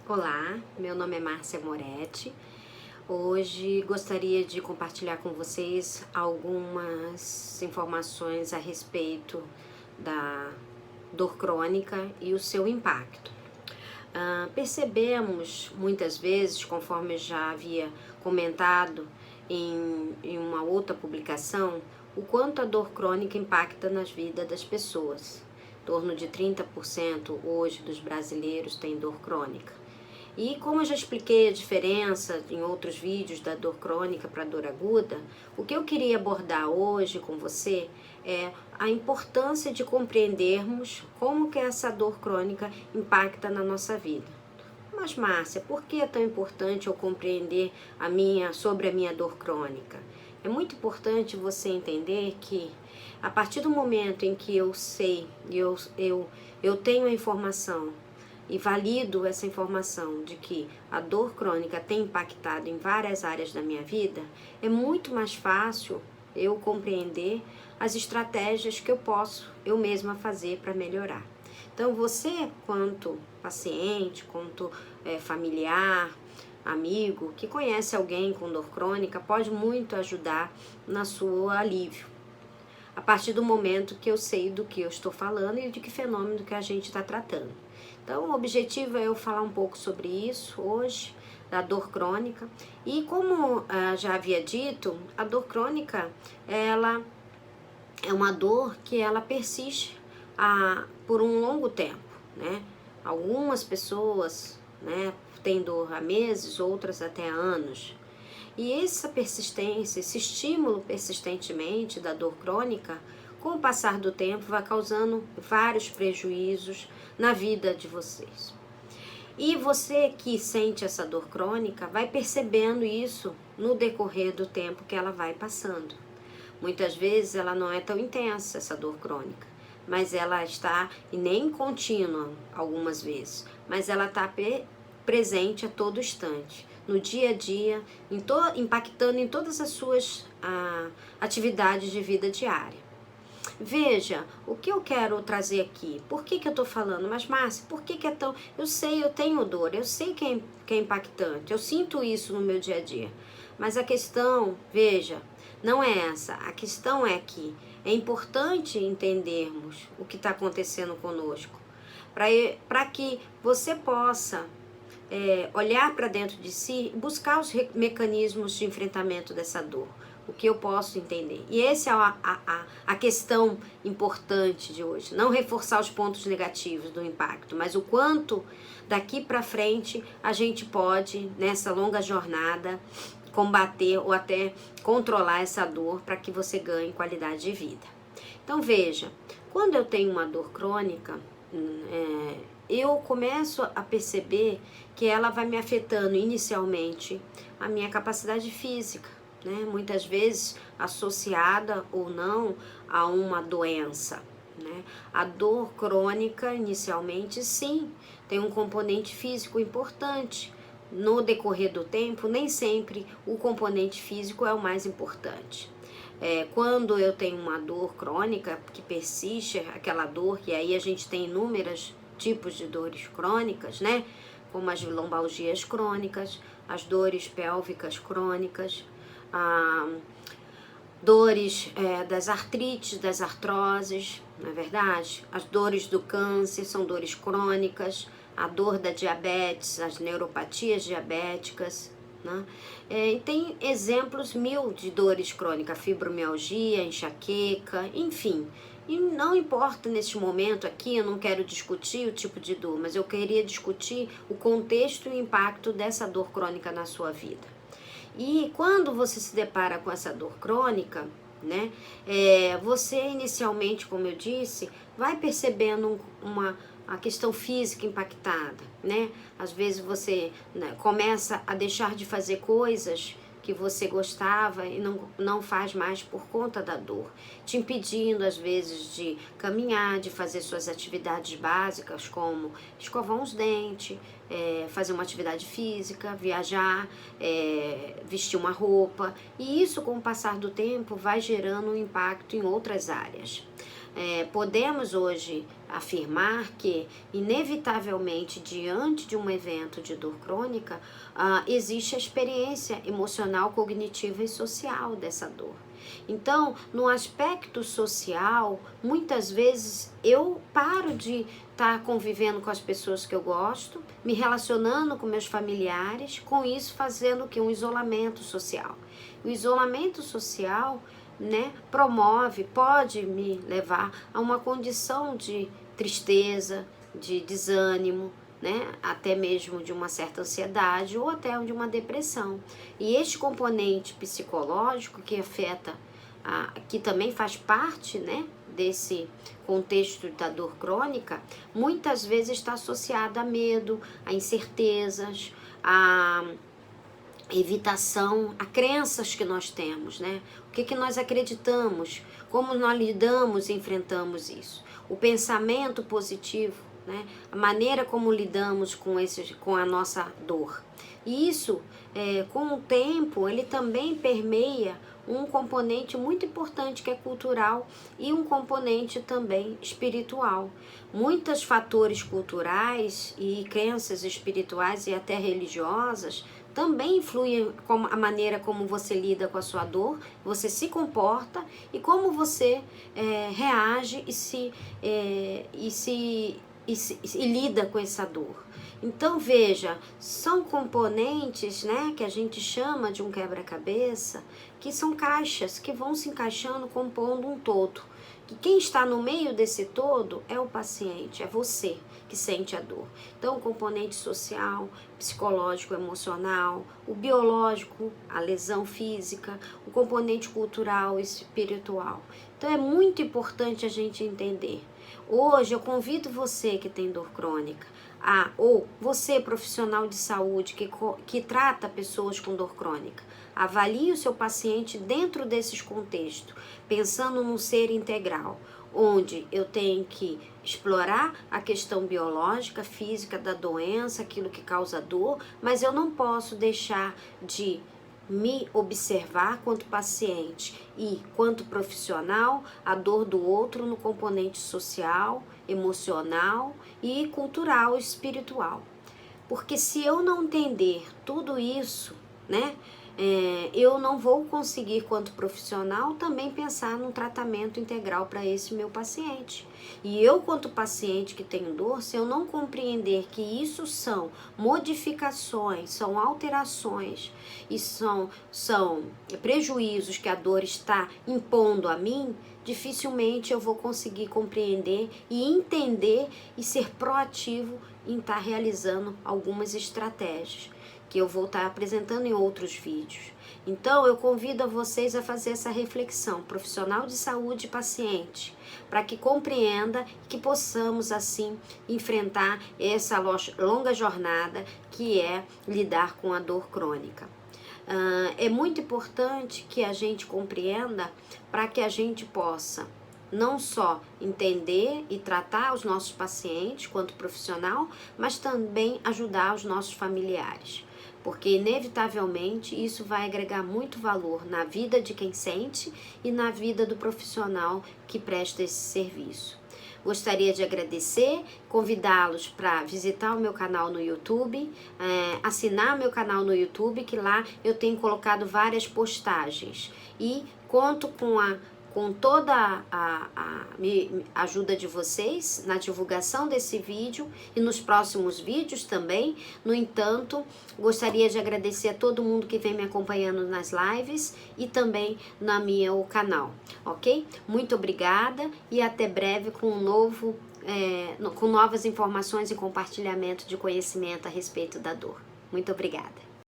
Olá, meu nome é Márcia Moretti. Hoje gostaria de compartilhar com vocês algumas informações a respeito da dor crônica e o seu impacto. Percebemos muitas vezes, conforme eu já havia comentado em uma outra publicação, o quanto a dor crônica impacta nas vidas das pessoas. Em torno de 30% hoje dos brasileiros têm dor crônica. E como eu já expliquei a diferença em outros vídeos da dor crônica para a dor aguda, o que eu queria abordar hoje com você é a importância de compreendermos como que essa dor crônica impacta na nossa vida. Mas Márcia, por que é tão importante eu compreender sobre a minha dor crônica? É muito importante você entender que a partir do momento em que eu sei, eu tenho a informação e valido essa informação de que a dor crônica tem impactado em várias áreas da minha vida, é muito mais fácil eu compreender as estratégias que eu posso eu mesma fazer para melhorar. Então você, quanto paciente, quanto familiar, amigo, que conhece alguém com dor crônica, pode muito ajudar na sua alívio. A partir do momento que eu sei do que eu estou falando e de que fenômeno que a gente está tratando. Então, o objetivo é eu falar um pouco sobre isso hoje, da dor crônica. E como já havia dito, a dor crônica, ela é uma dor que ela persiste por um longo tempo, né? Algumas pessoas, né, têm dor há meses, outras até há anos. E essa persistência, esse estímulo persistentemente da dor crônica, com o passar do tempo, vai causando vários prejuízos na vida de vocês. E você que sente essa dor crônica vai percebendo isso no decorrer do tempo que ela vai passando. Muitas vezes ela não é tão intensa, essa dor crônica, mas ela está, e nem contínua algumas vezes, mas ela está presente a todo instante, no dia a dia, impactando em todas as suas atividades de vida diária. Veja, o que eu quero trazer aqui, por que eu estou falando? Mas Márcia, por que é tão... Eu sei, eu tenho dor, eu sei que é impactante, eu sinto isso no meu dia a dia. Mas a questão, veja, não é essa. A questão é que é importante entendermos o que está acontecendo conosco, para que você possa olhar para dentro de si e buscar os mecanismos de enfrentamento dessa dor. O que eu posso entender. E essa é a questão importante de hoje. Não reforçar os pontos negativos do impacto, mas o quanto daqui para frente a gente pode, nessa longa jornada, combater ou até controlar essa dor para que você ganhe qualidade de vida. Então veja, quando eu tenho uma dor crônica, eu começo a perceber que ela vai me afetando inicialmente a minha capacidade física, né? Muitas vezes associada ou não a uma doença, né? A dor crônica inicialmente sim, tem um componente físico importante. No decorrer do tempo, nem sempre o componente físico é o mais importante. Quando eu tenho uma dor crônica que persiste, aquela dor, e aí a gente tem inúmeros tipos de dores crônicas, né? Como as lombalgias crônicas, as dores pélvicas crônicas, dores das artrites, das artroses, não é verdade? As dores do câncer são dores crônicas, a dor da diabetes, as neuropatias diabéticas, né? E tem exemplos mil de dores crônicas, fibromialgia, enxaqueca, enfim. E não importa neste momento aqui, eu não quero discutir o tipo de dor, mas eu queria discutir o contexto e o impacto dessa dor crônica na sua vida. E quando você se depara com essa dor crônica, né, você inicialmente, como eu disse, vai percebendo a questão física impactada, né? Às vezes você, né, começa a deixar de fazer coisas que você gostava e não faz mais por conta da dor, te impedindo às vezes de caminhar, de fazer suas atividades básicas como escovar os dentes, fazer uma atividade física, viajar, vestir uma roupa, e isso com o passar do tempo vai gerando um impacto em outras áreas. podemos hoje afirmar que, inevitavelmente, diante de um evento de dor crônica, existe a experiência emocional, cognitiva e social dessa dor. Então, no aspecto social, muitas vezes eu paro de estar convivendo com as pessoas que eu gosto, me relacionando com meus familiares, com isso fazendo o que? Um isolamento social. O isolamento social, né, pode me levar a uma condição de tristeza, de desânimo, né, até mesmo de uma certa ansiedade ou até de uma depressão. E este componente psicológico que afeta, que também faz parte, né, desse contexto da dor crônica, muitas vezes está associado a medo, a incertezas, a evitação, a crenças que nós temos, né? O que nós acreditamos, como nós lidamos e enfrentamos isso. O pensamento positivo, né? A maneira como lidamos com a nossa dor. E isso, com o tempo, ele também permeia um componente muito importante que é cultural e um componente também espiritual. Muitos fatores culturais e crenças espirituais e até religiosas também influem a maneira como você lida com a sua dor, você se comporta e como você reage e lida com essa dor. Então veja, são componentes, né, que a gente chama de um quebra-cabeça, que são caixas que vão se encaixando, compondo um todo. E quem está no meio desse todo é o paciente, é você que sente a dor. Então o componente social, psicológico, emocional, o biológico, a lesão física, o componente cultural e espiritual. Então é muito importante a gente entender. Hoje eu convido você que tem dor crônica, ou você profissional de saúde que trata pessoas com dor crônica, avalie o seu paciente dentro desses contextos, pensando num ser integral, onde eu tenho que explorar a questão biológica, física da doença, aquilo que causa dor, mas eu não posso deixar de me observar quanto paciente e quanto profissional, a dor do outro no componente social, emocional e cultural e espiritual. Porque se eu não entender tudo isso, né, eu não vou conseguir, quanto profissional, também pensar num tratamento integral para esse meu paciente. E eu, quanto paciente que tenho dor, se eu não compreender que isso são modificações, são alterações e são prejuízos que a dor está impondo a mim, dificilmente eu vou conseguir compreender e entender e ser proativo em estar realizando algumas estratégias que eu vou estar apresentando em outros vídeos. Então, eu convido a vocês a fazer essa reflexão, profissional de saúde e paciente, para que compreenda e que possamos, assim, enfrentar essa longa jornada que é lidar com a dor crônica. É muito importante que a gente compreenda para que a gente possa não só entender e tratar os nossos pacientes quanto profissional, mas também ajudar os nossos familiares. Porque, inevitavelmente, isso vai agregar muito valor na vida de quem sente e na vida do profissional que presta esse serviço. Gostaria de agradecer, convidá-los para visitar o meu canal no YouTube, assinar meu canal no YouTube, que lá eu tenho colocado várias postagens. E conto com toda a ajuda de vocês na divulgação desse vídeo e nos próximos vídeos também. No entanto, gostaria de agradecer a todo mundo que vem me acompanhando nas lives e também no meu canal, ok? Muito obrigada e até breve com com novas informações e compartilhamento de conhecimento a respeito da dor. Muito obrigada.